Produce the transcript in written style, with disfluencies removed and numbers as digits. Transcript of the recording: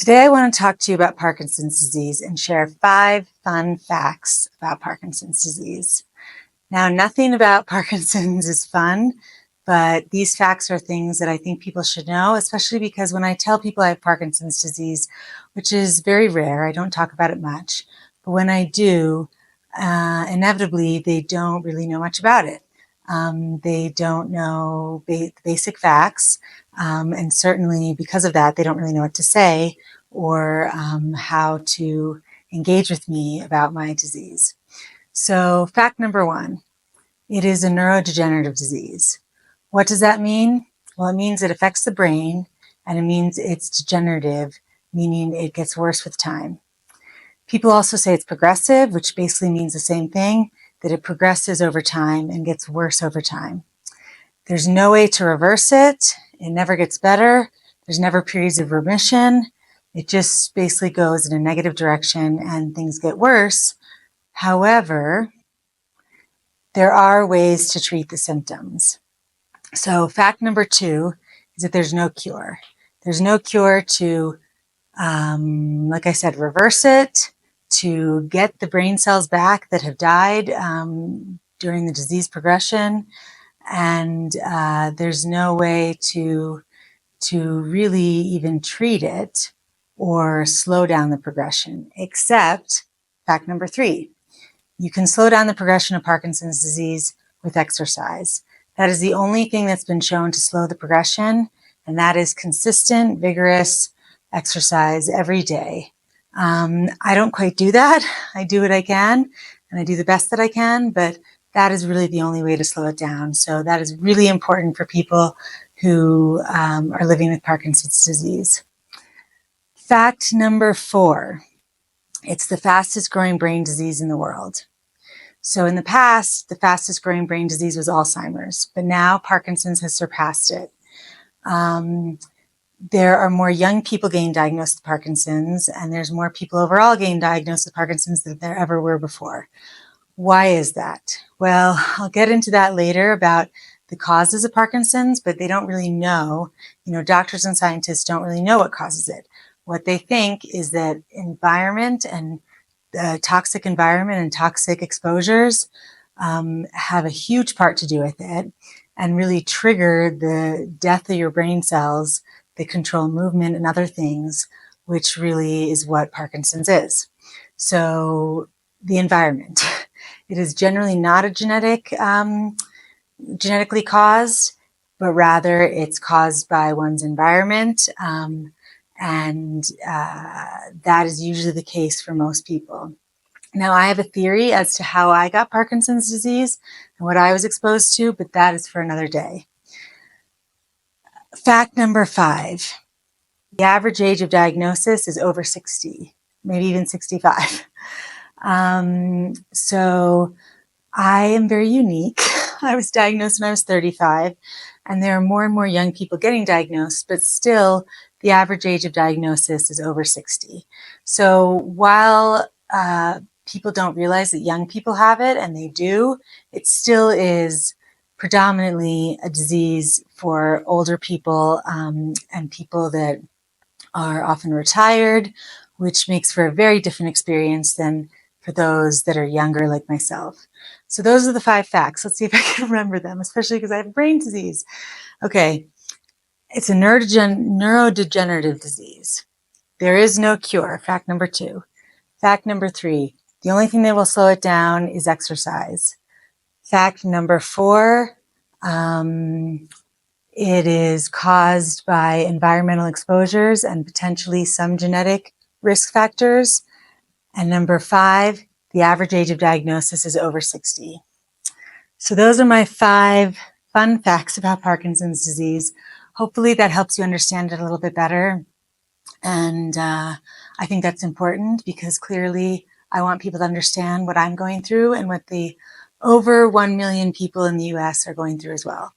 Today I want to talk to you about Parkinson's disease and share 5 fun facts about Parkinson's disease. Now, nothing about Parkinson's is fun, but these facts are things that I think people should know, especially because when I tell people I have Parkinson's disease, which is very rare, I don't talk about it much, but when I do, inevitably they don't really know much about it. They don't know basic facts, and certainly because of that, they don't really know what to say or how to engage with me about my disease. So fact number 1, it is a neurodegenerative disease. What does that mean? Well, it means it affects the brain, and it means it's degenerative, meaning it gets worse with time. People also say it's progressive, which basically means the same thing, that it progresses over time and gets worse over time. There's no way to reverse it. It never gets better. There's never periods of remission. It just basically goes in a negative direction and things get worse. However, there are ways to treat the symptoms. So fact number 2 is that there's no cure. There's no cure to, like I said, reverse it, to get the brain cells back that have died during the disease progression. And there's no way to really even treat it or slow down the progression, except fact number 3. You can slow down the progression of Parkinson's disease with exercise. That is the only thing that's been shown to slow the progression, and that is consistent, vigorous exercise every day. I don't quite do that. I do what I can, and I do the best that I can, but that is really the only way to slow it down. So that is really important for people who are living with Parkinson's disease. Fact number 4, it's the fastest growing brain disease in the world. So in the past, the fastest growing brain disease was Alzheimer's, but now Parkinson's has surpassed it. There are more young people getting diagnosed with Parkinson's, and there's more people overall getting diagnosed with Parkinson's than there ever were before. Why is that? Well, I'll get into that later about the causes of Parkinson's, but they don't really know. Doctors and scientists don't really know what causes it. What they think is that environment and toxic environment and toxic exposures have a huge part to do with it and really trigger the death of your brain cells that control movement and other things, which really is what Parkinson's is. So the environment. It is generally not a genetically caused, but rather it's caused by one's environment. And that is usually the case for most people. Now, I have a theory as to how I got Parkinson's disease and what I was exposed to, but that is for another day. Fact number 5, the average age of diagnosis is over 60, maybe even 65. So I am very unique. I was diagnosed when I was 35, and there are more and more young people getting diagnosed, but still the average age of diagnosis is over 60. So while people don't realize that young people have it, and they do, it still is predominantly a disease for older people and people that are often retired, which makes for a very different experience than for those that are younger like myself. So those are the 5 facts. Let's see if I can remember them, especially because I have brain disease. Okay. It's a neurodegenerative disease. There is no cure. Fact number 2. Fact number 3. The only thing that will slow it down is exercise. Fact number 4. It is caused by environmental exposures and potentially some genetic risk factors. And number 5, the average age of diagnosis is over 60. So those are my 5 fun facts about Parkinson's disease. Hopefully that helps you understand it a little bit better. And I think that's important because clearly I want people to understand what I'm going through and what the over 1 million people in the US are going through as well.